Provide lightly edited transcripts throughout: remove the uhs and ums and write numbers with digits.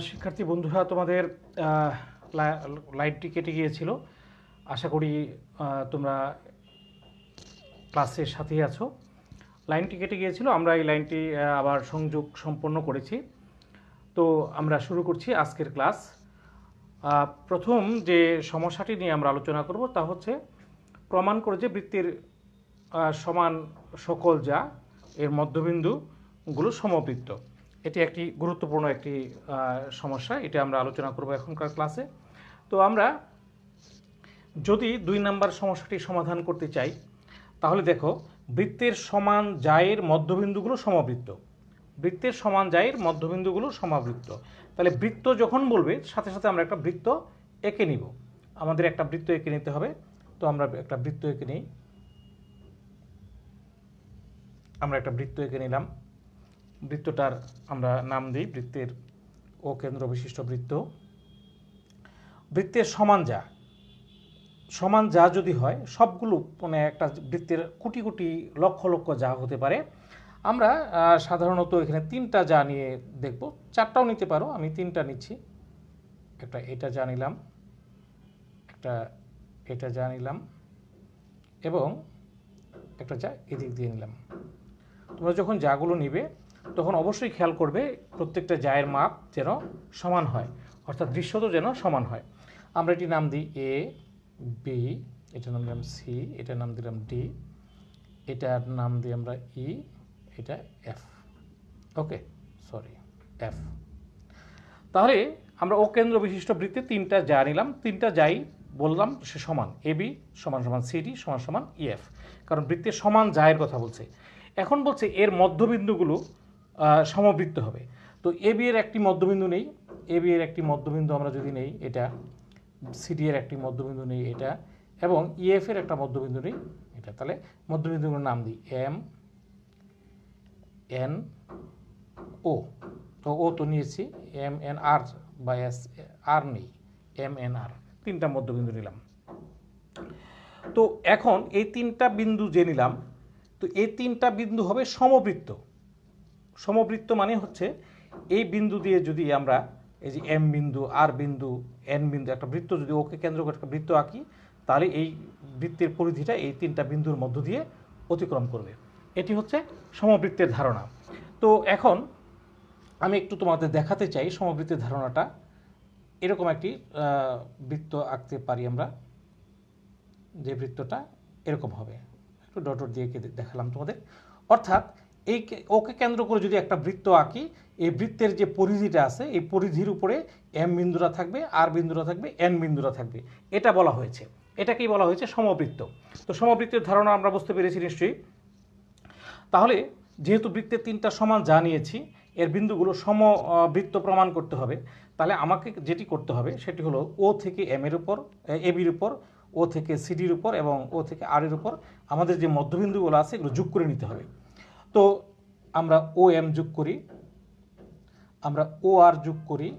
শিক্ষার্থী বন্ধুরা, তোমাদের লাইনটি কেটে গিয়েছিল। আশা করি তোমরা ক্লাসের সাথেই আছো। লাইনটি কেটে গিয়েছিল, আমরা এই লাইনটি আবার সংযোগ সম্পন্ন করেছি। তো আমরা শুরু করছি আজকের ক্লাস। প্রথম যে সমস্যাটি নিয়ে আমরা আলোচনা করব তা হচ্ছে প্রমাণ করে যে বৃত্তের সমান সকল যা এর মধ্যবিন্দুগুলো সমবৃত্ত। এটি একটি গুরুত্বপূর্ণ একটি সমস্যা, এটা আমরা আলোচনা করব এখনকার ক্লাসে। তো আমরা যদি 2 নম্বর সমস্যাটি সমাধান করতে চাই, তাহলে দেখো বৃত্তের সমান জায়ের মধ্যবিন্দুগুলো সমবৃত্ত। বৃত্তের সমান জায়ের মধ্যবিন্দুগুলো সমবৃত্ত, তাহলে বৃত্ত যখন বলবে সাথে সাথে আমরা একটা বৃত্ত এঁকে নিব। আমাদের একটা বৃত্ত এঁকে নিতে হবে। তো আমরা একটা বৃত্ত এঁকে নিই। আমরা একটা বৃত্ত এঁকে নিলাম। বৃত্তটার আমরা নাম দিই বৃত্তের ও কেন্দ্র বিশিষ্ট বৃত্ত। বৃত্তের সমান যা যদি হয়, সবগুলো মানে একটা বৃত্তের কোটি কোটি লক্ষ লক্ষ যা হতে পারে। আমরা সাধারণত এখানে 3টা যা নিয়ে দেখব, 4টাও নিতে পারো, আমি 3টা নিচ্ছি। একটা এটা যা নিলাম, একটা এটা যা নিলাম, এবং একটা যা এদিক দিয়ে নিলাম। তোমরা যখন যাগুলো নিবে তখন অবশ্যই খেয়াল করবে প্রত্যেকটা জায়ের মাপ যেন সমান হয়, অর্থাৎ দৃশ্যত যেন সমান হয়। আমরা এটি নাম দিই এ, বি, এটার নাম দিলাম সি, এটার নাম দিলাম ডি, এটার নাম দিই আমরা ই, এটা এফ। ওকে, সরি, এফ। তাহলে আমরা ও কেন্দ্র বিশিষ্ট বৃত্তে 3টা যা নিলাম, 3টা যাই বললাম সে সমান। এ বি সমান সমান সিডি সমান সমান ইএফ, কারণ বৃত্তের সমান জায়ের কথা বলছে। এখন বলছে এর মধ্যবিন্দুগুলো সমবৃত্ত হবে। তো এ বি এর একটি মধ্যবিন্দু নেই, এ বি এর একটি মধ্যবিন্দু আমরা যদি নেই এটা, সিডি এর একটি মধ্যবিন্দু নেই এটা, এবং ইএফ এর একটা মধ্যবিন্দু নেই এটা। তাহলে মধ্যবিন্দুগুলোর নাম দিই এম, এন, ও। তো ও তো নিয়েছি, এম এন আর বা এস আর নেই, এম এন আর, 3টা মধ্যবিন্দু নিলাম। তো এখন এই 3টা বিন্দু যে নিলাম, তো এই 3টা বিন্দু হবে সমবৃত্ত। সমবৃত্ত মানে হচ্ছে এই বিন্দু দিয়ে যদি আমরা এই যে এম বিন্দু, আর বিন্দু, এন বিন্দু, একটা বৃত্ত যদি ওকে কেন্দ্র করে একটা বৃত্ত আঁকি, তাহলে এই বৃত্তের পরিধিটা এই 3টা বিন্দুর মধ্য দিয়ে অতিক্রম করবে। এটি হচ্ছে সমবৃত্তের ধারণা। তো এখন আমি একটু তোমাদের দেখাতে চাই সমবৃত্তের ধারণাটা। এরকম একটি বৃত্ত আঁকতে পারি আমরা, যে বৃত্তটা এরকম হবে। একটু ডট দিয়ে দেখালাম তোমাদের। অর্থাৎ এই ওকে কেন্দ্র করে যদি একটা বৃত্ত আঁকি, এই বৃত্তের যে পরিধিটা আছে, এই পরিধির উপরে এম বিন্দুরা থাকবে, আর বিন্দুরা থাকবে, এন বিন্দুরা থাকবে। এটা বলা হয়েছে, এটাকেই বলা হয়েছে সমবৃত্ত। তো সমবৃত্তের ধারণা আমরা বুঝতে পেরেছি নিশ্চয়ই। তাহলে যেহেতু বৃত্তের 3টা সমান যা নিয়েছি, এর বিন্দুগুলো সমবৃত্ত প্রমাণ করতে হবে। তাহলে আমাকে যেটি করতে হবে সেটি হলো ও থেকে এম এর উপর, এ বির উপর, ও থেকে সিডির উপর এবং ও থেকে আর এর উপর আমাদের যে মধ্যবিন্দুগুলো আছে এগুলো যোগ করে নিতে হবে। তো আমরা ও এম যোগ করি, আমরা ও আর যোগ করি,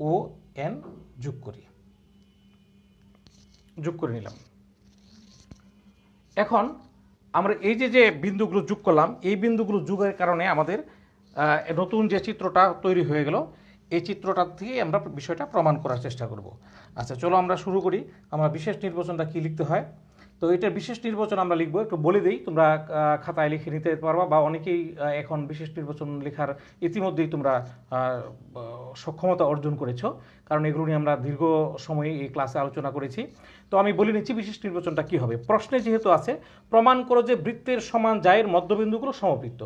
ও এন যোগ করি, যোগ করে নিলাম। এখন আমরা এই যে বিন্দুগুলো যোগ করলাম, এই বিন্দুগুলো যোগের কারণে আমাদের নতুন যে চিত্রটা তৈরি হয়ে গেল, এই চিত্রটা থেকে আমরা বিষয়টা প্রমাণ করার চেষ্টা করব। আচ্ছা, চলো আমরা শুরু করি। আমরা বিশেষ নির্বাচনটা কি লিখতে হয়। তো এটার বিশেষ নির্বাচন আমরা লিখবো, একটু বলে দিই, তোমরা খাতায় লিখে নিতে পারবা, বা অনেকেই এখন বিশেষ নির্বাচন লেখার ইতিমধ্যেই তোমরা সক্ষমতা অর্জন করেছো, কারণ এগুলো নিয়ে আমরা দীর্ঘ সময় এই ক্লাসে আলোচনা করেছি। তো আমি বলে নিচ্ছি বিশেষ নির্বাচনটা কি হবে। প্রশ্নে যেহেতু আছে প্রমাণ করো যে বৃত্তের সমান জায়ের মধ্যবিন্দুগুলো সমবৃত্ত,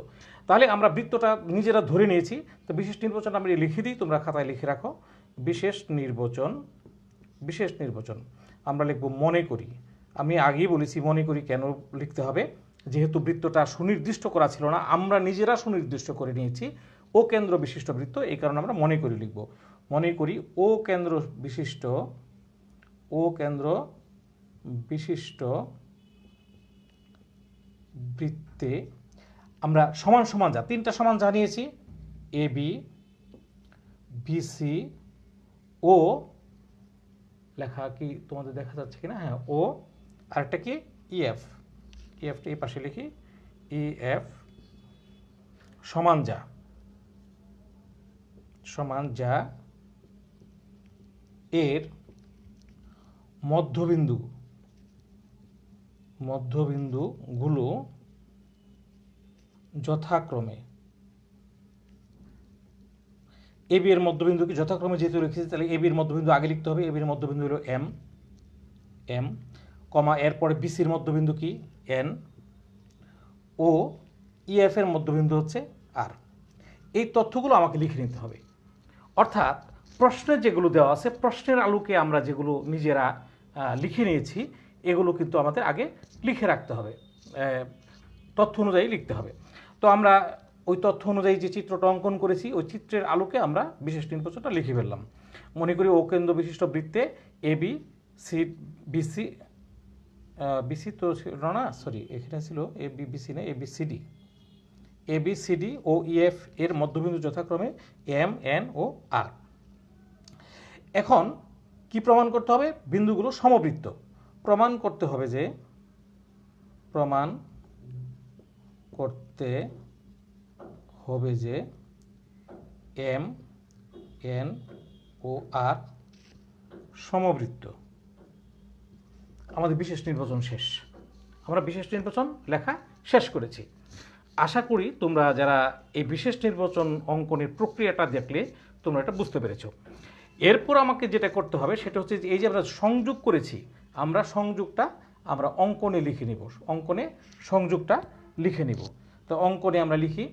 তাহলে আমরা বৃত্তটা নিজেরা ধরে নিয়েছি। তো বিশেষ নির্বাচন আমি লিখে দিই, তোমরা খাতায় লিখে রাখো। বিশেষ নির্বাচন, বিশেষ নির্বাচন আমরা লিখব মনে করি। আমি আগেই বলেছি মনে করি কেন লিখতে হবে, যেহেতু বৃত্তটা সুনির্দিষ্ট করা ছিল না, আমরা নিজেরা সুনির্দিষ্ট করে নিয়েছি ও কেন্দ্র বিশিষ্ট বৃত্ত, এই কারণে আমরা মনে করি লিখব। মনে করি ও কেন্দ্র বিশিষ্ট, ও কেন্দ্র বিশিষ্ট বৃত্তে আমরা সমান সমান যা 3টা সমান যা নিয়েছি, এ বি, বিসি, ও, লেখা কি তোমাদের দেখা যাচ্ছে কিনা, হ্যাঁ, ও, আরেকটা কি ইএফ, ইএফটা এই পাশে লিখি, ইএফ সমান যা, সমান যা এর মধ্যবিন্দুগুলো যথাক্রমে এবি এর মধ্যবিন্দুকে যথাক্রমে যেহেতু লিখেছি তাহলে এবি এর মধ্যবিন্দু আগে লিখতে হবে। এবি এর মধ্যবিন্দু হলো এম কমা এরপরে বিসির মধ্যবিন্দু কি এন ও ইএফ এর মধ্যবিন্দু হচ্ছে আর। এই তথ্যগুলো আমাকে লিখে নিতে হবে। অর্থাৎ প্রশ্নে যেগুলো দেওয়া আছে প্রশ্নের আলোকে আমরা যেগুলো নিজেরা লিখে নিয়েছি এগুলো কিন্তু আমাদের আগে লিখে রাখতে হবে, তথ্য অনুযায়ী লিখতে হবে। তো আমরা ওই তথ্য অনুযায়ী যে চিত্রটা অঙ্কন করেছি ওই চিত্রের আলোকে আমরা বিশেষ নির্বাচনটা লিখে ফেললাম। মনে করি ও কেন্দ্র বিশিষ্ট বৃত্তে এবি সি বিসি তো না, সরি এখানে ছিল এবি বিসি না, এবিসিডি ও ইএফ এর মধ্যবিন্দু যথাক্রমে এম এন ও আর। এখন কি প্রমাণ করতে হবে? বিন্দুগুলো সমবৃত্ত। প্রমাণ করতে হবে যে এম এন ও আর সমবৃত্ত। আমাদের বিশেষ নির্বাচন শেষ। আমরা বিশেষ নির্বাচন লেখা শেষ করেছি। আশা করি তোমরা যারা এই বিশেষ নির্বাচন অঙ্কনের প্রক্রিয়াটা দেখলে তোমরা এটা বুঝতে পেরেছো। এরপর আমাকে যেটা করতে হবে সেটা হচ্ছে যে এই যে আমরা সংযোগ করেছি আমরা সংযোগটা আমরা অঙ্কনে লিখে নিব, অঙ্কনে সংযোগটা লিখে নিব। তো অঙ্কনে আমরা লিখি,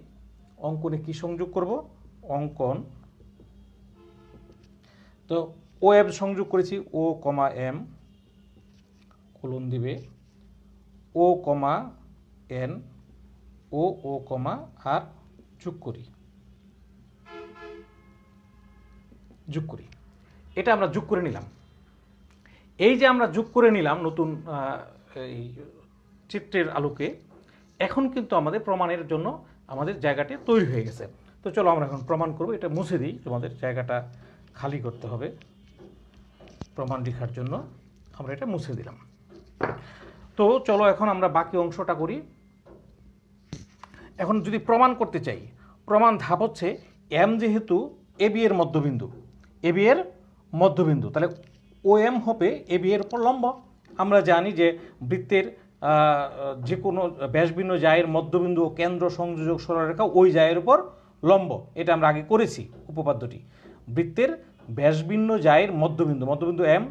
অঙ্কনে কি সংযোগ করব? অঙ্কন তো ও এম সংযোগ করেছি, ও কমা এম কোলন দিবে ও কমা এন ও কমা আর যোগ করি। এটা আমরা যোগ করে নিলাম। এই যে আমরা যোগ করে নিলাম নতুন এই চিত্রের আলোকে, এখন কিন্তু আমাদের প্রমাণের জন্য আমাদের জায়গাটি তৈরি হয়ে গেছে। তো চলো আমরা এখন প্রমাণ করব। এটা মুছে দিই, তোমাদের জায়গাটা খালি করতে হবে। প্রমাণ লেখার জন্য আমরা এটা মুছে দিলাম। তো চলো এখন আমরা বাকি অংশটা করি। এখন যদি প্রমাণ করতে চাই, প্রমাণ ধাপ হচ্ছে এম যেহেতু এবি এর মধ্যবিন্দু তাহলে ও এম হবে এবি এর উপর লম্ব। আমরা জানি যে বৃত্তের যে কোনো ব্যাসভিন্ন জায়ের মধ্যবিন্দু ও কেন্দ্র সংযোজক সরলরেখা ওই জায়ের উপর লম্ব। এটা আমরা আগে করেছি উপপাদ্যটি। বৃত্তের ব্যাসভিন্ন জায়ের মধ্যবিন্দু এম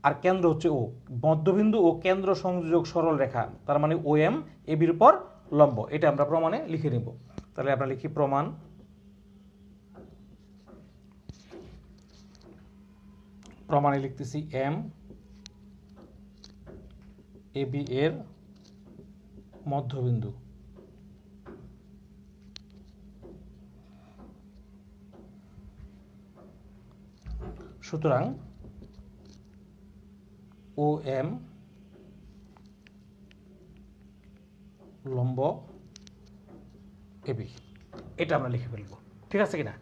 আর কেন্দ্র হচ্ছে ও, মধ্যবিন্দু ও কেন্দ্র সংযোজক সরলরেখা তার মানে ও এম এবির উপর লম্ব। এটা আমরা প্রমাণে লিখে নেব। তাহলে আমরা লিখি প্রমাণে লিখতেছি এম এবি এর মধ্যবিন্দু। সুতরাং ও এম লম্ব এবি, এটা আমরা লিখে ফেলবো। ঠিক আছে কিনা?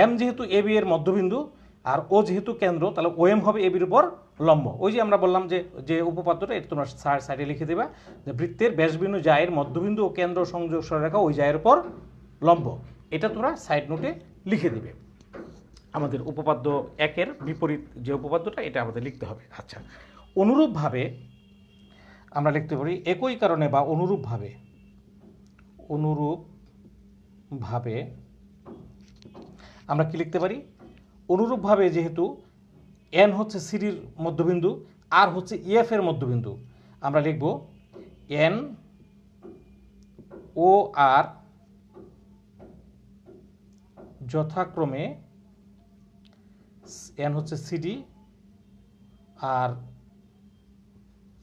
এম যেহেতু এবি এর মধ্যবিন্দু আর ও যেহেতু কেন্দ্র তাহলে ও এম হবে এবির উপর লম্ব। ওই যে আমরা বললাম যে উপপাদ্যটা এটা তোমরা সাইডে লিখে দেবা যে বৃত্তের ব্যাসভিন্ন জায়ের মধ্যবিন্দু ও কেন্দ্র সংযোগ সরলরেখা ওই জায়ের উপর লম্ব। এটা তোমরা সাইড নোটে লিখে দিবে। আমাদের উপপাদ্য একের বিপরীত যে উপপাদ্যটা এটা আমাদের লিখতে হবে। আচ্ছা, অনুরূপভাবে আমরা লিখতে পারি একই কারণে বা অনুরূপভাবে আমরা কি লিখতে পারি? অনুরূপভাবে যেহেতু এন হচ্ছে সিডির মধ্যবিন্দু আর হচ্ছে ইএফ এর মধ্যবিন্দু, আমরা লিখব এন ও আর যথাক্রমে এন হচ্ছে সিডি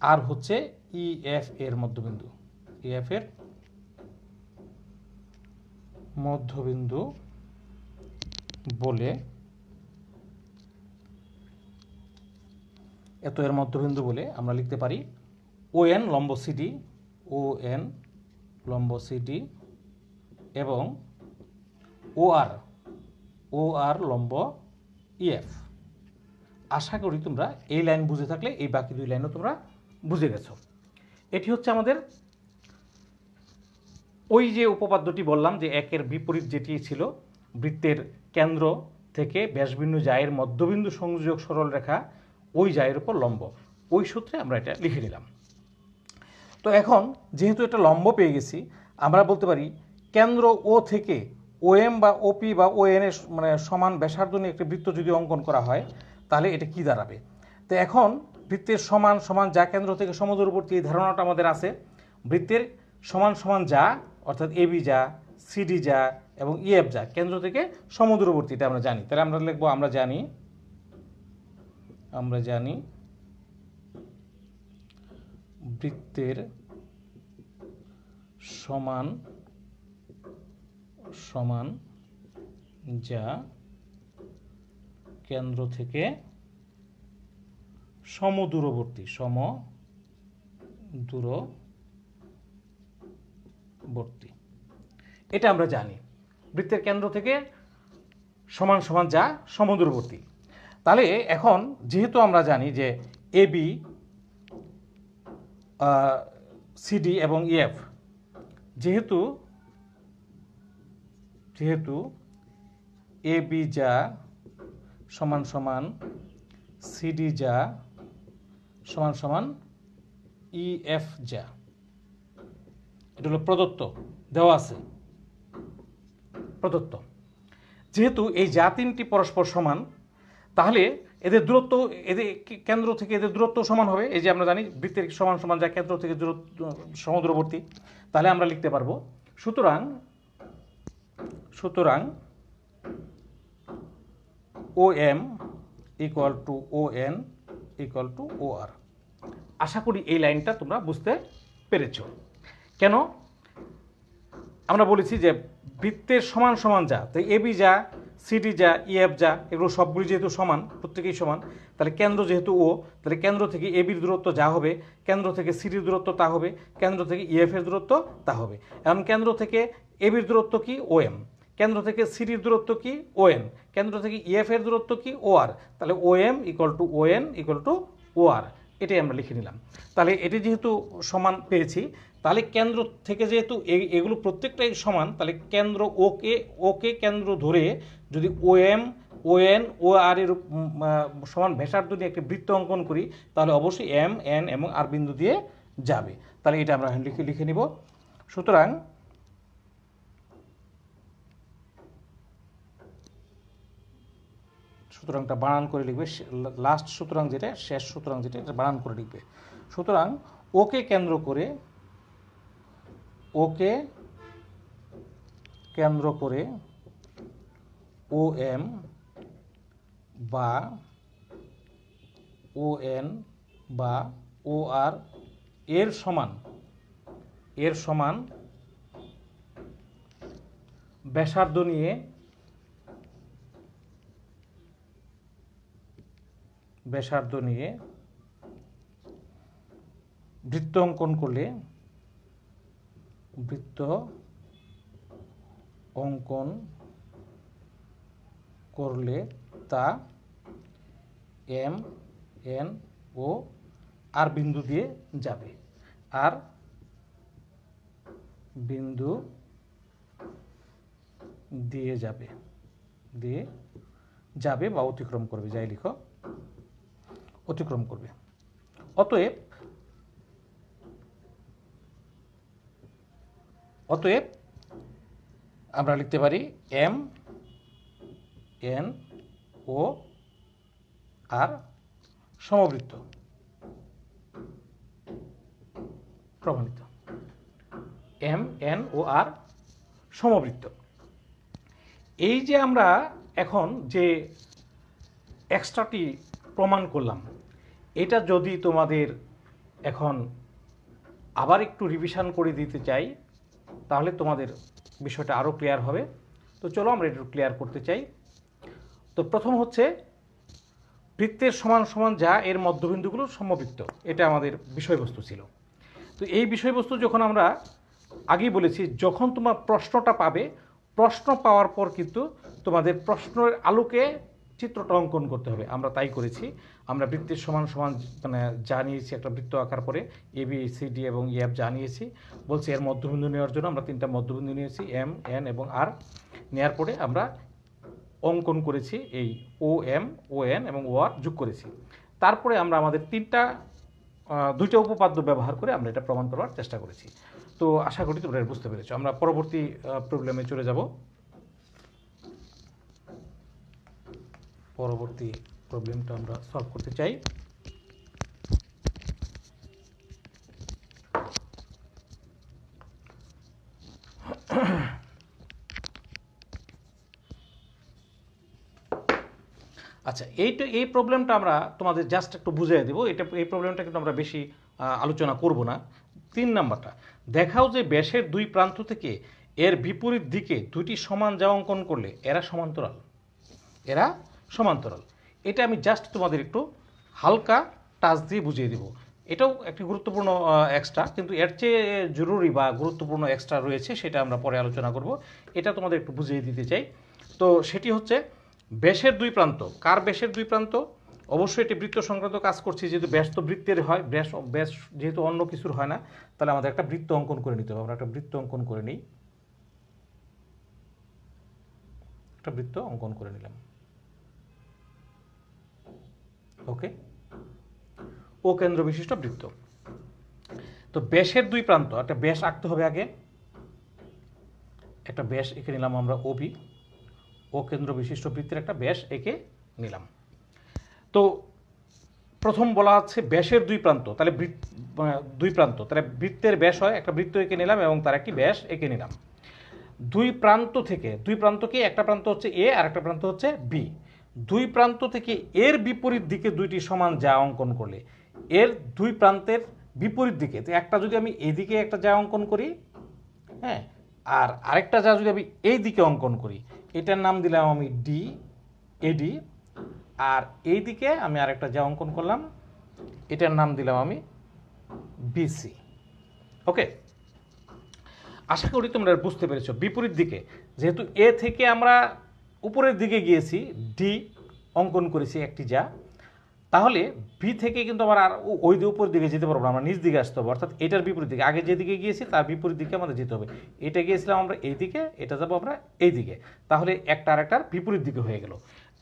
আর হচ্ছে ইএফ এর মধ্যবিন্দু, ইএফ এর মধ্যবিন্দু বলে এর মধ্যবিন্দু বলে আমরা লিখতে পারি ও এন লম্ব সিডি এবং ও আর লম্ব ইএফ। আশা করি তোমরা এই লাইন বুঝে থাকলে এই বাকি দুই লাইনও তোমরা বুঝে গেছো। এটি হচ্ছে আমাদের ওই যে উপপাদ্যটি বললাম যে একের বিপরীত যেটি ছিল বৃত্তের কেন্দ্র থেকে ব্যাসবিন্দু জায়ের মধ্যবিন্দু সংযোগ সরল রেখা ওই জায়ের উপর লম্ব। ওই সূত্রে আমরা এটা লিখে নিলাম। তো এখন যেহেতু এটা লম্ব পেয়ে গেছি, আমরা বলতে পারি কেন্দ্র ও থেকে OM বা OP বা ON এর মানে সমান ব্যাসার্ধ নিয়ে একটি বৃত্ত যদি অঙ্কন করা হয় তাহলে এটা কি দাঁড়াবে। তো এখন বৃত্তের সমান সমান যা কেন্দ্র থেকে সমদূরবর্তী এই ধারণাটা আমাদের আছে। বৃত্তের সমান সমান যা অর্থাৎ AB যা, CD যা এবং EF যা কেন্দ্র থেকে সমদূরবর্তী, এটা আমরা জানি। তাহলে আমরা লিখবো আমরা জানি বৃত্তের সমান সমান যা কেন্দ্র থেকে সমদূরবর্তী এটা আমরা জানি। বৃত্তের কেন্দ্র থেকে সমান সমান যা সমদূরবর্তী। তাহলে এখন যেহেতু আমরা জানি যে AB, CD এবং EF যেহেতু AB যা সমান সমান CD যা সমান সমান EF যা, এটা হলো প্রদত্ত, দেওয়া আছে প্রদত্ত। যেহেতু এই যা তিনটি পরস্পর সমান, তাহলে এদের দূরত্ব, এদের কেন্দ্র থেকে এদের দূরত্ব সমান হবে। এই যে আমরা জানি বৃত্তের সমান সমান যা কেন্দ্র থেকে সমদূরবর্তী, তাহলে আমরা লিখতে পারবো সুতরাং OM equal to ON equal to OR। আশা করি এই লাইনটা তোমরা বুঝতে পেরেছ। কেন আমরা বলেছি যে বৃত্তের সমান সমান যা, তাই AB যা, CD যা, EF যা, এগুলো সবগুলি যেহেতু সমান, প্রত্যেকেই সমান, তাহলে কেন্দ্র যেহেতু O, তাহলে কেন্দ্র থেকে ABর দূরত্ব যা হবে, কেন্দ্র থেকে CDর দূরত্ব তা হবে, কেন্দ্র থেকে EF এর দূরত্ব তা হবে। এখন কেন্দ্র থেকে ABর দূরত্ব কি OM, কেন্দ্র থেকে CDর দূরত্ব কি ON, কেন্দ্র থেকে EF এর দূরত্ব কি OR, তাহলে OM equal to ON equal to OR, এটাই আমরা লিখে নিলাম। তাহলে এটি যেহেতু সমান পেয়েছি, তাহলে কেন্দ্র থেকে যেহেতু এগুলো প্রত্যেকটাই সমান, তাহলে কেন্দ্র ওকে কেন্দ্র ধরে যদি OM, ON, OR এর সমান ব্যাসার্ধ দিয়ে একটি বৃত্ত অঙ্কন করি, তাহলে অবশ্যই M, N এবং R বিন্দু দিয়ে যাবে। তাহলে এটা আমরা লিখে নিব। সুতরাং সুতরাংটা বানান করে লিখবে, লাস্ট সুতরাং যেটা, শেষ সুতরাং যেটা, এটা বানান করে লিখবে। সুতরাং ওকে কেন্দ্র করে OM বা ON বা OR এর সমান ব্যাসার্ধ নিয়ে বৃত্ত অঙ্কন করলে তা M, N ও R বিন্দু দিয়ে যাবে, আর বিন্দু দিয়ে যাবে বা অতিক্রম করবে, যাই লিখো, অতিক্রম করবে। অতএব আমরা লিখতে পারি M, N ও R সমবৃত্ত প্রমাণিত। M, N ও R সমবৃত্ত। এই যে আমরা এখন যে এক্সট্রাটি প্রমাণ করলাম, এটা যদি তোমাদের এখন আবার একটু রিভিশন করে দিতে চাই, তাহলে তোমাদের বিষয়টা আরও ক্লিয়ার হবে। তো চলো আমরা একটু ক্লিয়ার করতে চাই। তো প্রথম হচ্ছে বৃত্তের সমান সমান যা এর মধ্যবিন্দুগুলো সমবৃত্ত, এটা আমাদের বিষয়বস্তু ছিল। তো এই বিষয়বস্তু যখন আমরা আগেই বলেছি, যখন তোমার প্রশ্নটা পাবে, প্রশ্ন পাওয়ার পর কিন্তু তোমাদের প্রশ্নের আলোকে চিত্রটা অঙ্কন করতে হবে। আমরা তাই করেছি। আমরা বৃত্তের সমান সমান মানে যা নিয়েছি, একটা বৃত্ত আঁকার পরে AB, CD এবং EF যা নিয়েছি, বলছি এর মধ্যবিন্দু নেওয়ার জন্য আমরা তিনটা মধ্যবিন্দু নিয়েছি, M, N এবং R। নেওয়ার পরে আমরা অঙ্কন করেছি, এই ও এম, ও এন এবং ও আর যোগ করেছি। তারপরে আমরা আমাদের দুইটা উপপাদ্য ব্যবহার করে আমরা এটা প্রমাণ করার চেষ্টা করেছি। তো আশা করি তোমরা এটা বুঝতে পেরেছো। আমরা পরবর্তী প্রবলেমে চলে যাব। পরবর্তী প্রবলেমটা আমরা সলভ করতে চাই। আচ্ছা, এই প্রবলেমটা আমরা তোমাদের জাস্ট একটু বুঝিয়ে দেবো। এই প্রবলেমটা কিন্তু আমরা বেশি আলোচনা করব না। 3 নাম্বারটা, দেখাও যে ব্যাসের দুই প্রান্ত থেকে এর বিপরীত দিকে দুইটি সমান যা অঙ্কন করলে এরা সমান্তরাল। এটা আমি জাস্ট তোমাদের একটু হালকা টাচ দিয়ে বুঝিয়ে দেবো। এটাও একটি গুরুত্বপূর্ণ এক্সট্রা, কিন্তু এর চেয়ে জরুরি বা গুরুত্বপূর্ণ এক্সট্রা রয়েছে, সেটা আমরা পরে আলোচনা করব। এটা তোমাদের একটু বুঝিয়ে দিতে চাই। তো সেটি হচ্ছে ব্যাসের দুই প্রান্ত। কার ব্যাসের দুই প্রান্ত? অবশ্যই এটি বৃত্ত সংক্রান্ত কাজ করছি, যেহেতু ব্যাস তো বৃত্তের হয়, ব্যাস যেহেতু অন্য কিছুর হয় না, তাহলে আমাদের একটা বৃত্ত অঙ্কন করে নিতে হবে। আমরা একটা বৃত্ত অঙ্কন করে নিই। একটা বৃত্ত অঙ্কন করে নিলাম। ওকে, ও কেন্দ্র বিশিষ্ট বৃত্ত। তো ব্যাসের দুই প্রান্ত, একটা ব্যাস আঁকতে হবে আগে। একটা ব্যাস এঁকে নিলাম আমরা, ওবি। ও কেন্দ্র বিশিষ্ট বৃত্তের একটা ব্যাস এঁকে নিলাম। তো প্রথম বলা আছে ব্যাসের দুই প্রান্ত, তাহলে দুই প্রান্ত, তাহলে বৃত্তের ব্যাস হয়, একটা বৃত্ত এঁকে নিলাম এবং তার একটি ব্যাস এঁকে নিলাম। দুই প্রান্ত থেকে, দুই প্রান্ত কি, একটা প্রান্ত হচ্ছে এ আর একটা প্রান্ত হচ্ছে বি। দুই প্রান্ত থেকে এর বিপরীত দিকে দুইটি সমান যা অঙ্কন করলে, এর দুই প্রান্তের বিপরীত দিকে, তো একটা যদি আমি এদিকে একটা যা অঙ্কন করি, হ্যাঁ, আর আরেকটা যা যদি আমি এই দিকে অঙ্কন করি, এটার নাম দিলাম আমি ডি, এডি। আর এই দিকে আমি আরেকটা যা অঙ্কন করলাম, এটার নাম দিলাম আমি বিসি। ওকে, আশা করি তোমরা বুঝতে পেরেছো। বিপরীত দিকে, যেহেতু এ থেকে আমরা উপরের দিকে গিয়েছি, ডি অঙ্কন করেছি একটি যা, তাহলে বি থেকে কিন্তু আবার আর ওই উপর দিকে যেতে পারবো না, আমরা নিচ দিকে আসতে হবে। অর্থাৎ এটার বিপরীত দিকে, আগে যেদিকে গিয়েছি তার বিপরীত দিকে আমাদের যেতে হবে। এটা গিয়েছিলাম আমরা এই দিকে, এটা যাবো আমরা এই দিকে, তাহলে একটা আর একটার বিপরীত দিকে হয়ে গেল।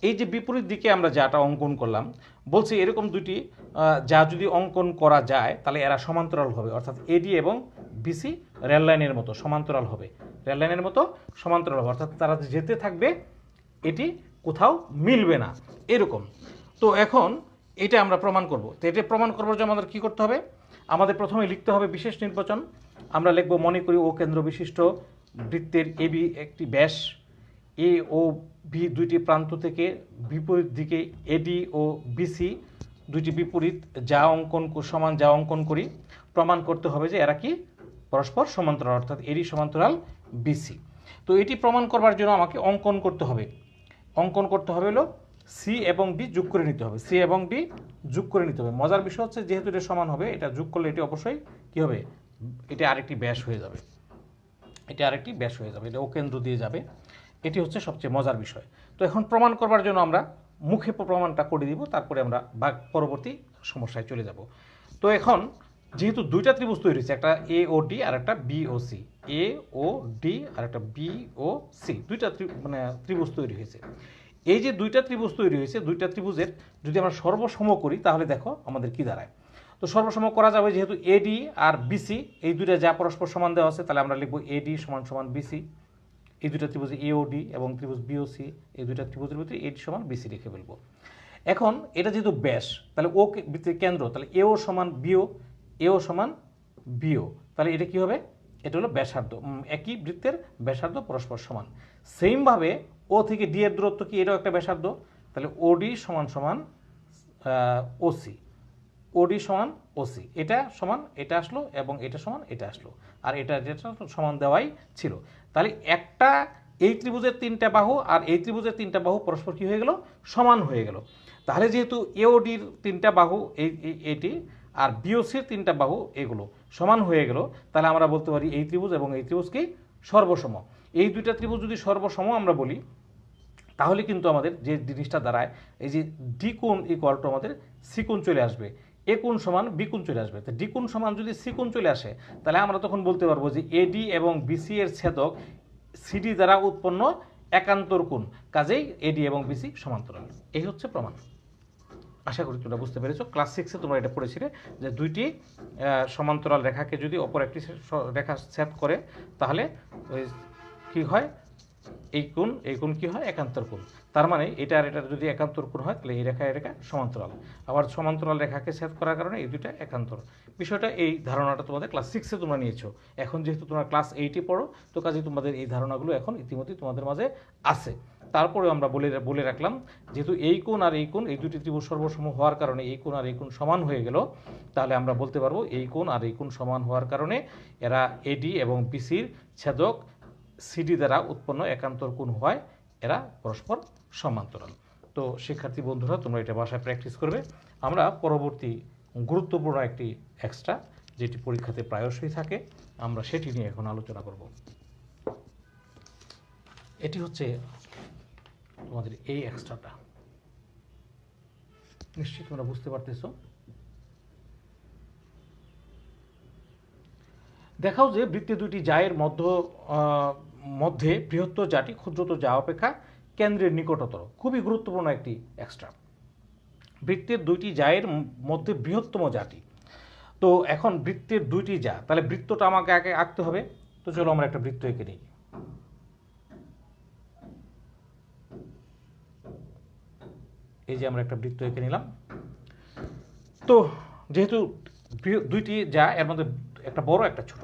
এই যে বিপরীত দিকে আমরা যাটা অঙ্কন করলাম, বলছি এরকম দুটি যা যদি অঙ্কন করা যায় তাহলে এরা সমান্তরাল হবে। অর্থাৎ এডি এবং বিসি রেল লাইনের মতো সমান্তরাল হবে, রেল লাইনের মতো সমান্তরাল হবে। অর্থাৎ তারা যেতে থাকবে, এটি কোথাও মিলবে না, এরকম। তো এখন এটা আমরা প্রমাণ করব। তো এটা প্রমাণ করবার জন্য আমাদের কী করতে হবে? আমাদের প্রথমে লিখতে হবে বিশেষ নির্বাচন। আমরা লিখব, মনে করি ও কেন্দ্র বিশিষ্ট বৃত্তের এবি একটি ব্যাস, এ ও বি দুইটি প্রান্ত থেকে বিপরীত দিকে এডি ও বিসি দুইটি বিপরীত যা অঙ্কন সমান যা অঙ্কন করি, প্রমাণ করতে হবে যে এরা কি পরস্পর সমান্তরাল, অর্থাৎ এডি সমান্তরাল বিসি। তো এটি প্রমাণ করবার জন্য আমাকে অঙ্কন করতে হবে। অঙ্কন করতে হবে হলো সি এবং ডি যোগ করে নিতে হবে, সি এবং ডি যোগ করে নিতে হবে। মজার বিষয় হচ্ছে, যেহেতু এটা সমান হবে, এটা যোগ করলে এটি অবশ্যই কী হবে, এটা আরেকটি ব্যাস হয়ে যাবে, এটা আরেকটি ব্যাস হয়ে যাবে, এটা ও কেন্দ্র দিয়ে যাবে। এটি হচ্ছে সবচেয়ে মজার বিষয়। তো এখন প্রমাণ করবার জন্য আমরা মুখে প্রমাণটা করে দিব, তারপরে আমরা পরবর্তী সমস্যায় চলে যাব। তো এখন যেহেতু দুইটা ত্রিভুজ তৈরি হয়েছে, একটা এ ও ডি আর একটা বি ও সি, এ ও ডি আর একটা বি ও সি, দুইটা ত্রিভুজ তৈরি হয়েছে। এই যে দুইটা ত্রিভুজ তৈরি হয়েছে, দুইটা ত্রিভুজের যদি আমরা সর্বসম করি, তাহলে দেখো আমাদের কি দাঁড়ায়। তো সর্বসম করা যাবে, যেহেতু এডি আর বিসি এই দুইটা যা পরস্পর সমান দেওয়া আছে, তাহলে আমরা লিখবো এডি সমান সমান বিসি। এই দুইটা ত্রিভুজ এওডি এবং ত্রিভুজ বিওসি, এই দুইটা ত্রিভুজের ভিতরে এডি সমান বিসি লিখে ফেলবো। এখন এটা যেহেতু ব্যাস, তাহলে ও বৃত্তের কেন্দ্র, তাহলে এও সমান বিও, এও সমান বিও, তাহলে এটা কি হবে, এটা হলো ব্যাসার্ধ। একই বৃত্তের ব্যাসার্ধ পরস্পর সমান। সেমভাবে ও থেকে ডি এর দূরত্ব কি, এটাও একটা ব্যাসার্ধ, তাহলে ওডি সমান সমান ওসি, ওডি সমান ওসি, এটা সমান এটা আসলো এবং এটা সমান এটা আসলো, আর এটা যেটা সমান দেওয়াই ছিল। তাহলে একটা এই ত্রিভুজের তিনটা বাহু আর এই ত্রিভুজের তিনটা বাহু পরস্পর কী হয়ে গেল, সমান হয়ে গেল। তাহলে যেহেতু এওডির তিনটা বাহু এটি আর বিওসির তিনটা বাহু এগুলো সমান হয়ে গেল, তাহলে আমরা বলতে পারি এই ত্রিভুজ এবং এই ত্রিভুজ কি সর্বসম। এই দুইটা ত্রিভুজ যদি সর্বসম আমরা বলি, তাহলে কিন্তু আমাদের যে জিনিসটা দাঁড়ায়, এই যে ডি কোণ ইকুয়াল টু আমাদের সি কোণ চলে আসবে, এ কোণ সমান বি কোণ চলে আসবে। তো ডি কোণ সমান যদি সি কোণ চলে আসে, তাহলে আমরা তখন বলতে পারবো যে এডি এবং বিসি এর ছেদক সিডি দ্বারা উৎপন্ন একান্তর কোণ, কাজেই এডি এবং বিসি সমান্তরাল। এই হচ্ছে প্রমাণ। আশা করি তোমরা বুঝতে পেরেছো। ক্লাস 6-এ তোমরা এটা পড়েছিলে যে দুইটি সমান্তরাল রেখাকে যদি অপর একটি রেখা ছেদ করে তাহলে ওই কী হয়, এই কোণ কী হয়, একান্তর কোণ। তার মানে এটা আর এটা যদি একান্তর কোণ হয় তাহলে এই রেখা সমান্তরাল, আবার সমান্তরাল রেখাকে ছেদ করার কারণে এই দুইটা একান্তর। বিষয়টা, এই ধারণাটা তোমাদের ক্লাস 6-এ তোমরা নিয়েছো। এখন যেহেতু তোমরা ক্লাস 8-এ পড়ো, তো কাজে তোমাদের এই ধারণাগুলো এখন ইতিমধ্যেই তোমাদের মাঝে আছে। তারপরেও আমরা বলে রাখলাম, যেহেতু এই কোণ আর এই কোণ, এই দুটি ত্রিভুজ সর্বসম হওয়ার কারণে এই কোণ আর এই কোণ সমান হয়ে গেল, তাহলে আমরা বলতে পারবো এই কোণ আর এই কোণ সমান হওয়ার কারণে এরা এডি এবং বিসির ছেদক সিডি দ্বারা উৎপন্ন একান্তর কোণ হয়, এরা পরস্পর সমান্তরাল। তো শিক্ষার্থী বন্ধুরা, তোমরা এটা বাসায় প্র্যাকটিস করবে। আমরা পরবর্তী গুরুত্বপূর্ণ একটি এক্সট্রা, যেটি পরীক্ষাতে প্রায়শই থাকে, আমরা সেটি নিয়ে এখন আলোচনা করব। এটি হচ্ছে তোমাদের এই এক্সট্রাটা। নিশ্চয়ই তোমরা বুঝতে পারতেছো। দেখাও যে বৃত্তের দুইটি জায়ের মধ্যে বৃহত্তর জাটি ক্ষুদ্রতর যা অপেক্ষা কেন্দ্রের নিকটতর। খুবই গুরুত্বপূর্ণ একটি এক্সট্রা। বৃত্তের দুইটি জায়ের মধ্যে বৃহত্তম জাটি। তো এখন বৃত্তের দুইটি যা, তাহলে বৃত্তটা আমাকে আগে আঁকতে হবে। তো চলো আমরা একটা বৃত্ত এঁকে নিই। এই যে আমরা একটা বৃত্ত এঁকে নিলাম। তো যেহেতু দুইটি যা, এর মধ্যে একটা বড় একটা ছোট,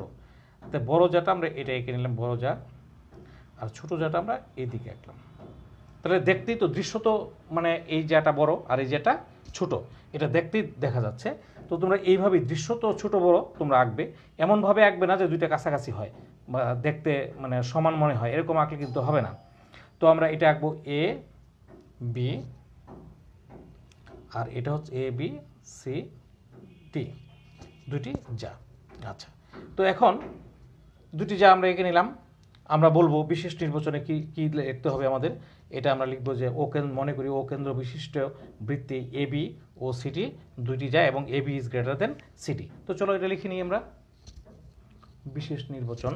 তাই বড় যাটা আমরা এটা এঁকে নিলাম, বড় যা, আর ছোট যাটা আমরা এইদিকে আঁকলাম। তাহলে দেখতেই তো দৃশ্যত, মানে এই যাটা বড় আর এই যেটা ছোট, এটা দেখতেই দেখা যাচ্ছে। তো তোমরা এইভাবেই দৃশ্যত ছোট বড় তোমরা আঁকবে। এমনভাবে আঁকবে না যে দুইটা কাছাকাছি হয় বা দেখতে মানে সমান মনে হয়, এরকম আঁকলে কিন্তু হবে না। তো আমরা এটা আঁকবো এ বি, আর এটা হচ্ছে এ বি সি ডি, দুইটি যা। আচ্ছা, তো এখন দুটি যা আমরা এঁকে নিলাম। আমরা বলবো বিশেষ নির্বাচনে কি কি লিখতে হবে আমাদের। এটা আমরা লিখবো যে মনে করি ও কেন্দ্র বিশিষ্ট বৃত্তে এ বি ও সিটি দুইটি যা এবং A B is greater than CD. তো চলো এটা লিখে নিই আমরা। বিশেষ নির্বাচন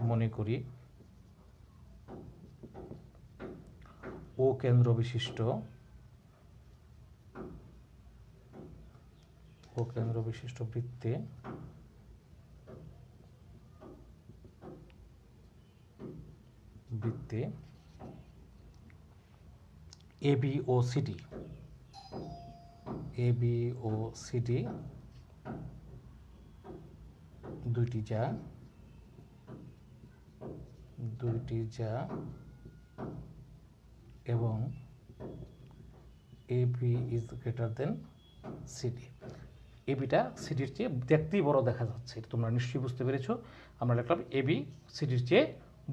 মনে করি ও কেন্দ্র বিশিষ্ট বৃত্তে এ বি ও সিডি দুইটি যা এবং A B is greater than CD. A বিটা সিডির চেয়ে দেখতেই বড় দেখা যাচ্ছে, এটা তোমরা নিশ্চয়ই বুঝতে পেরেছো। আমরা লিখলাম এ বি সিডির চেয়ে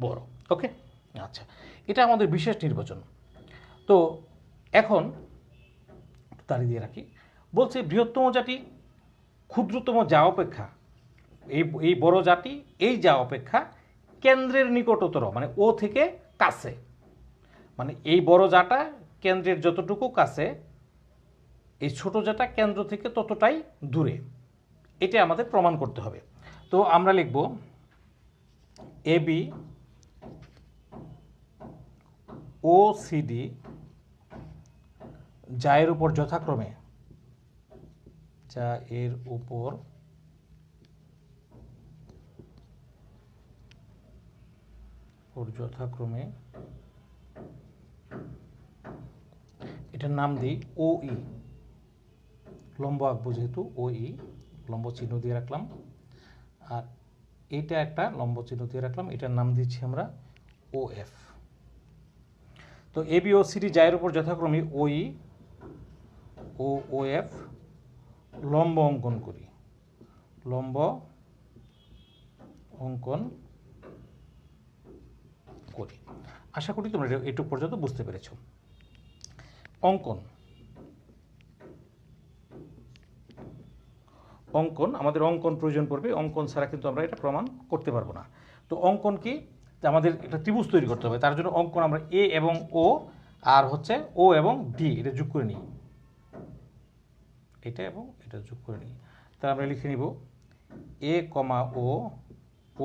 বড়। ওকে, আচ্ছা, এটা আমাদের বিশেষ নির্বাচন। তো এখন তাড়ি দিয়ে রাখি। বলছে বৃহত্তম জাতি ক্ষুদ্রতম যা অপেক্ষা, এই বড় জাতি এই যা অপেক্ষা কেন্দ্রের নিকটতর, মানে ও থেকে কাছে, মানে এই বড় জাটা কেন্দ্রের যতটুকু কাছে, এই ছোট জাটা কেন্দ্র থেকে ততটাই দূরে। এটা আমাদের প্রমাণ করতে হবে। তো আমরা লিখব এ বি ও সিডি যা এর উপর যথাক্রমে এটার নাম দিই ও ই, লম্ব আঁকবো যেহেতু ও ই, লম্ব চিহ্ন দিয়ে রাখলাম। আর এটা একটা লম্ব চিহ্ন দিয়ে রাখলাম, এটার নাম দিচ্ছি আমরা ও এফ। তো এ বি ও সিডি যা এর উপর যথাক্রমে ও ই ও ও এফ লম্ব অঙ্কন করি। আশা করি তোমরা এটুকু পর্যন্ত বুঝতে পেরেছো। অঙ্কন আমাদের অঙ্কন প্রয়োজন পড়বে। অঙ্কন ছাড়া কিন্তু আমরা এটা প্রমাণ করতে পারবো না। তো অঙ্কন কি, আমাদের একটা ত্রিভুজ তৈরি করতে হবে। তার জন্য অঙ্কন আমরা এ এবং ও আর হচ্ছে ও এবং ডি এটা যোগ করে নিই, এটা এবং এটা যোগ করে নিই। তাহলে আমরা লিখে নিব এ কমা ও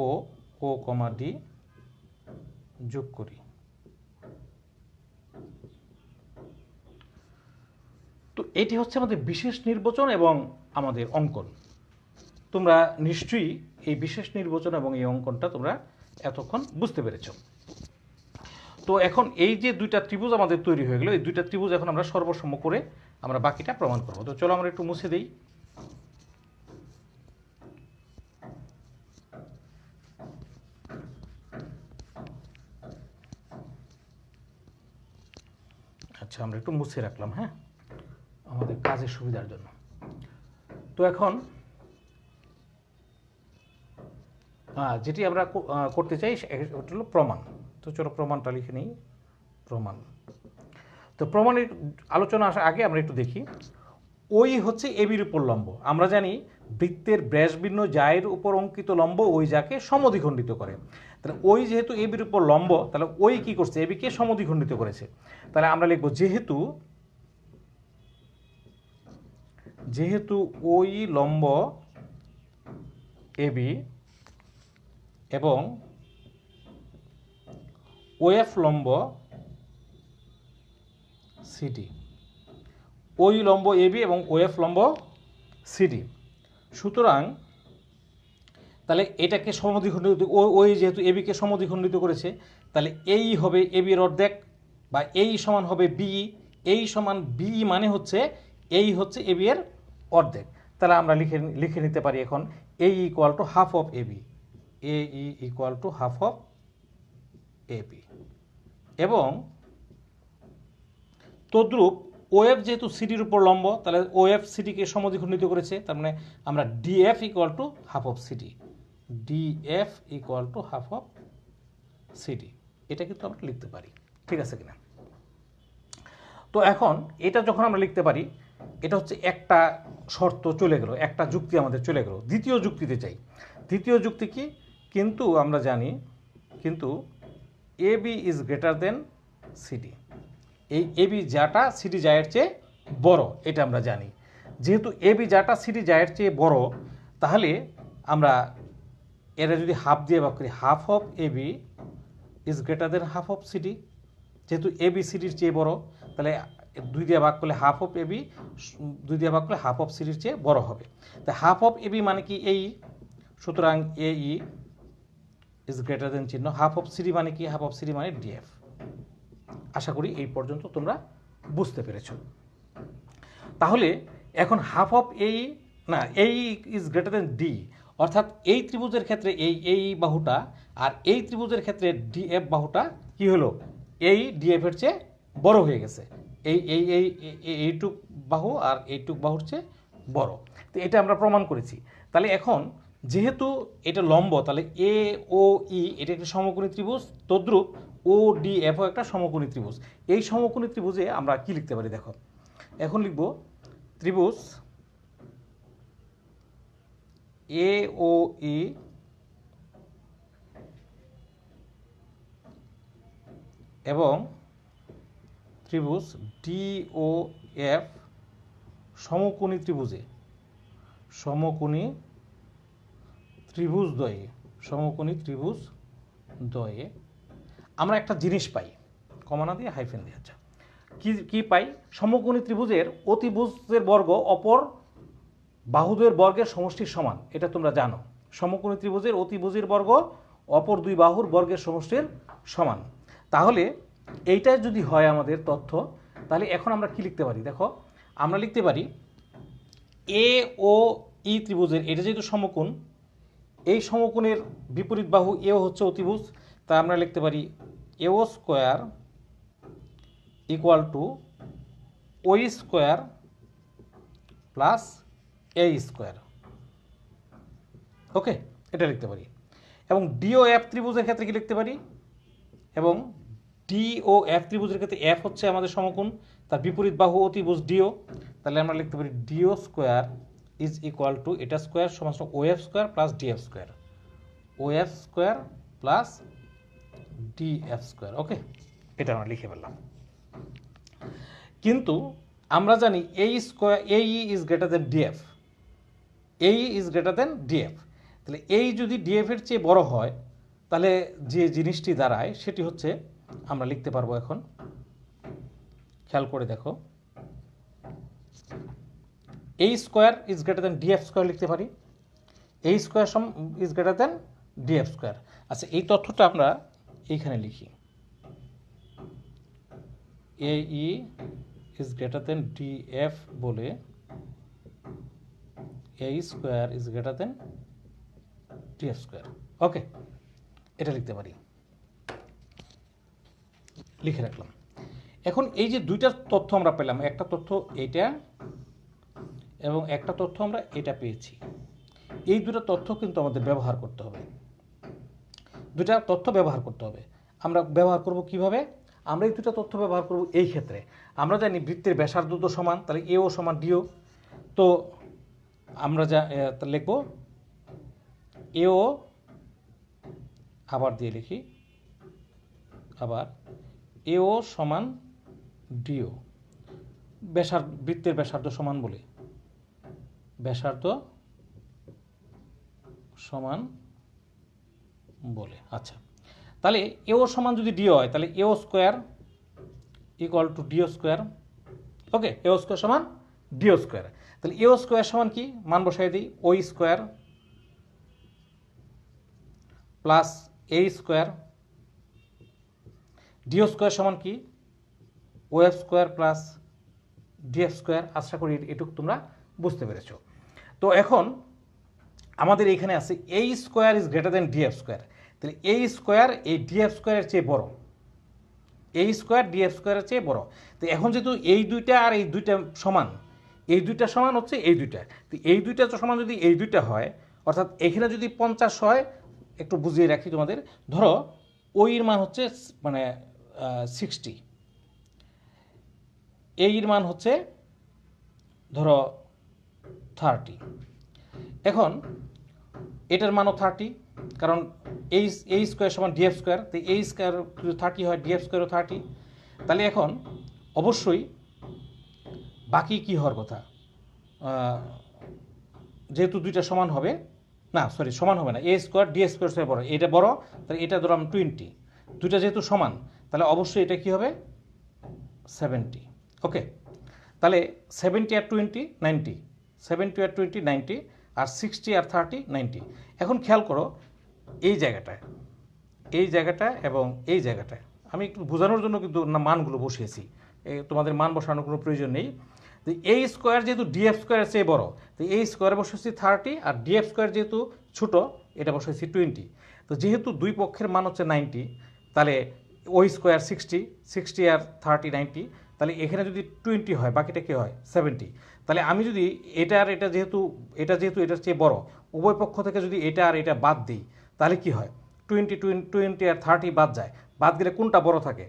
ও ও কমা ডি যোগ করি। তো এটি হচ্ছে আমাদের বিশেষ নির্বাচন এবং আমাদের অঙ্কন। তোমরা নিশ্চয়ই এই বিশেষ নির্বাচন এবং এই অঙ্কনটা তোমরা এতক্ষণ বুঝতে পেরেছ। তো এখন এই যে দুইটা ত্রিভুজ আমাদের তৈরি হয়ে গেল, এই দুইটা ত্রিভুজ এখন আমরা সর্বসম্ম করে আমরা বাকিটা প্রমাণ করব। তো চলো আমরা একটু মুছে দিই। আচ্ছা, আমরা একটু মুছে রাখলাম, হ্যাঁ, আমাদের কাজের সুবিধার জন্য। তো এখন যেটি আমরা করতে চাই ওটা হলো প্রমাণ। তো চলো প্রমাণটা লিখে নিই। প্রমাণ। তো প্রমাণের আলোচনা আসার আগে আমরা একটু দেখি, ওই হচ্ছে এবির উপর লম্ব। আমরা জানি বৃত্তের ব্যাসভিন্ন জায়ের উপর অঙ্কিত লম্ব ওই যাকে সমদ্বিখণ্ডিত করে। তাহলে ওই যেহেতু এবির উপর লম্ব, তাহলে ওই কি করছে, এবিকে সমদ্বিখণ্ডিত করেছে। তাহলে আমরা লিখব যেহেতু ওই লম্ব এবি এবং ওএফ লম্ব সিডি, ওই লম্ব এবি এবং ওএফ লম্ব সিডি, সুতরাং তাহলে এটাকে সমদ্বিখণ্ডিত, ওই যেহেতু এবিকে সমদ্বিখণ্ডিত করেছে, তাহলে এই হবে এবির অর্ধেক, বা এই সমান হবে বি। এই সমান বি মানে হচ্ছে এই হচ্ছে এবি এর অর্ধেক। তাহলে আমরা লিখে নিতে পারি এখন এই equal to half of AB, এ equal to half of AB. এবং তদ্রূপ ওএফ যেহেতু সিডির উপর লম্ব, তাহলে ওএফ সিডিকে সমদ্বিখণ্ডিত করেছে, তার মানে আমরা DF equal to half of CD, DF equal to half of CD, এটা কিন্তু আমরা লিখতে পারি। ঠিক আছে কিনা? তো এখন এটা যখন আমরা লিখতে পারি, এটা হচ্ছে একটা শর্ত চলে গেল, একটা যুক্তি আমাদের চলে গেল। দ্বিতীয় যুক্তিতে চাই। দ্বিতীয় যুক্তি কি? কিন্তু আমরা জানি কিন্তু AB is greater than CD, এই এবি যাটা সিডি জায়ের চেয়ে বড়, এটা আমরা জানি। যেহেতু এবি যাটা সিডি জায়ের চেয়ে বড়, তাহলে আমরা এরা যদি হাফ দিয়ে ভাগ করি, half of AB is greater than half of CD. যেহেতু এবি সিডির চেয়ে বড়, তাহলে 2 দিয়ে ভাগ করলে হাফ অফ এবি, 2 দিয়ে ভাগ করলে হাফ অফ সিডির চেয়ে বড় হবে। তাই হাফ অফ এবি মানে কি এই, সুতরাং এই ইজ গ্রেটার দেন চিহ্ন, হাফ অফ সিডি মানে কি, হাফ অফ সিডি মানে ডিএফ। আশা করি এই পর্যন্ত তোমরা বুঝতে পেরেছ। তাহলে এখন হাফ অফ এই ইজ গ্রেটার দেন ডি, অর্থাৎ এই ত্রিভুজের ক্ষেত্রে এই বাহুটা আর এই ত্রিভুজের ক্ষেত্রে ডিএফ বাহুটা কি হলো, এই ডিএফ এর চেয়ে বড় হয়ে গেছে। এইটুক বাহু আর এইটুক বাহুর চেয়ে বড়। তো এটা আমরা প্রমাণ করেছি। তাহলে এখন যেহেতু এটা লম্ব, তাহলে এ ও ই এটা একটা সমকোণী ত্রিভুজ, তদ্রূপ ও ডি এফও একটা সমকোণী ত্রিভুজ। এই সমকোণী ত্রিভুজে আমরা কি লিখতে পারি দেখো, এখন লিখব ত্রিভুজ এ ও ই এবং ত্রিভুজ ডি ও এফ সমকোণী ত্রিভুজে, সমকোণী ত্রিভুজ দ্বয়ে আমরা একটা জিনিস পাই, কমানা দিয়ে হাইফেন দিয়ে। আচ্ছা, কি পাই? সমকোণী ত্রিভুজের অতিভুজের বর্গ অপর বাহুদের বর্গের সমষ্টির সমান, এটা তোমরা জানো। সমকোণী ত্রিভুজের অতিভুজের বর্গ অপর দুই বাহুর বর্গের সমষ্টির সমান। তাহলে এইটাই যদি হয় আমাদের তথ্য, তাহলে এখন আমরা কি লিখতে পারি দেখো, আমরা লিখতে পারি এ ও ই ত্রিভুজের, এটা যেহেতু সমকোণ, এই সমকোণের বিপরীত বাহু এও হচ্ছে অতিভুজ, তা আমরা লিখতে পারি এও স্কোয়ার ইকুয়াল টু ওই square plus A square. Okay, এটা লিখতে পারি। এবং ডিও এফ ত্রিভুজের ক্ষেত্রে কি লিখতে পারি, এবং ডি ও এফ ত্রিভুজের ক্ষেত্রে এফ হচ্ছে আমাদের সমকোণ, তার বিপরীত বাহু অতিভুজ ডিও, তাহলে আমরা লিখতে পারি DO square is equal to, এটা স্কোয়ার সমান O F square plus DF square, O F square plus DF square. Okay, এটা আমরা লিখে ফেললাম। কিন্তু আমরা জানি এই স্কোয়ার এই ইজ গ্রেটার দেন ডিএফ, এই ইজ গ্রেটার দেন ডিএফ। তাহলে এই যদি ডিএফ এর চেয়ে বড় হয় তাহলে যে জিনিসটি দাঁড়ায় সেটি হচ্ছে আমরা লিখতে পারবো এখন, খেয়াল করে দেখো, A square is greater than DF square লিখতে পারি, A square is greater than DF square. আচ্ছা, এই তথ্যটা আমরা এইখানে লিখি, A E is greater than DF বলে A square is greater than DF square. Okay, এটা লিখতে পারি, লিখে রাখলাম। এখন এই যে দুইটা তথ্য আমরা পেলাম, একটা তথ্য এইটা এবং একটা তথ্য আমরা এটা পেয়েছি, এই দুটো তথ্য কিন্তু আমাদের ব্যবহার করতে হবে, দুটা তথ্য ব্যবহার করতে হবে। আমরা ব্যবহার করব কিভাবে? আমরা এই দুটো তথ্য ব্যবহার করব এই ক্ষেত্রে আমরা জানি বৃত্তের ব্যাসার্ধ তো সমান, তাহলে এও সমান ডিও। তো আমরা যা লিখব এও, আবার দিয়ে লিখি, আবার এও সমান ডিও, বৃত্তের ব্যাসার্ধ সমান বলে, ব্যাসার্ধ সমান বলে। আচ্ছা, তাহলে এও সমান যদি ডিও হয় তাহলে AO square equal to DO square. Okay, AO square সমান ডিও স্কোয়ার। তাহলে এও স্কোয়ার সমান কি, মান বসাই দিই, OE square plus A square, DO square সমান কি, O F square plus DF square. আশা করি এটুকু তোমরা বুঝতে পেরেছো। তো এখন আমাদের এখানে আছে A square is greater than DF square. তাহলে এ স্কোয়ার এই ডিএফ স্কোয়ারের চেয়ে বড়, এ স্কোয়ার ডিএফ স্কোয়ারের চেয়ে বড়। তো এখন যেহেতু এই দুইটা আর এই দুইটা সমান, এই দুইটা সমান হচ্ছে এই দুইটা, তো এই দুইটা সমান যদি এই দুইটা হয়, অর্থাৎ এখানে যদি 50 হয়, একটু বুঝিয়ে রাখি তোমাদের, ধরো ওইর মান হচ্ছে মানে 60, এইর মান হচ্ছে ধরো 30। এখন এটার মানও 30, কারণ এই স্কোয়ার সমান ডিএফ স্কোয়ার, তো এই স্কোয়ার যদি 30 হয় ডিএফ স্কোয়ারও 30। তাহলে এখন অবশ্যই বাকি কি হওয়ার কথা, যেহেতু দুইটা সমান হবে, না সরি সমান হবে না, এ স্কোয়ার ডিএফ স্কোয়ার সে বড়, এটা বড়, তাহলে এটা ধরলাম 20, দুইটা যেহেতু সমান তাহলে অবশ্যই এটা কি হবে 70। ওকে, তাহলে 70 আর 20 90, 70 আর 20 90, আর 60 আর 30 90। এখন খেয়াল করো এই জায়গাটায়, এই জায়গাটা এবং এই জায়গাটায় আমি একটু বোঝানোর জন্য কিন্তু মানগুলো বসিয়েছি, তোমাদের মান বসানোর কোনো প্রয়োজন নেই। তো এই স্কোয়ার যেহেতু ডিএফ স্কোয়ারের চেয়ে বড়, তো এই স্কোয়ারে বসেছি 30, আর ডিএফ স্কোয়ার যেহেতু ছোট এটা বসেছি 20। তো যেহেতু দুই পক্ষের মান হচ্ছে 90, তাহলে ওই স্কোয়ার 60, 60 আর 30 90, তাহলে এখানে যদি 20 হয় বাকিটা কী হয় 70। তাহলে আমি যদি এটা আর এটা যেহেতু এটার চেয়ে বড়, উভয় পক্ষ থেকে যদি এটা আর এটা বাদ দিই তাহলে কি হয়, 20 আর 30 বাদ যায়, বাদ গেলে কোনটা বড় থাকে,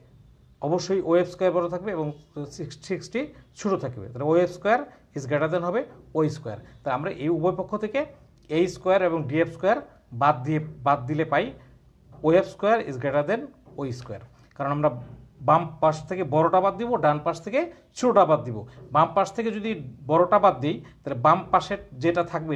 অবশ্যই ও এফ স্কোয়ার বড় থাকবে এবং 60 ছোটো থাকবে। তাহলে O F square is greater than হবে ও স্কোয়ার। তাহলে আমরা এই উভয় পক্ষ থেকে এ স্কোয়ার এবং ডিএফ স্কোয়ার বাদ দিলে পাই O F square is greater than O square. কারণ আমরা বাম পাশ থেকে বড়টা বাদ দিব, ডান পাশ থেকে ছোটোটা বাদ দিব। বাম পাশ থেকে যদি বড়টা বাদ দিই তাহলে বাম পাশের যেটা থাকবে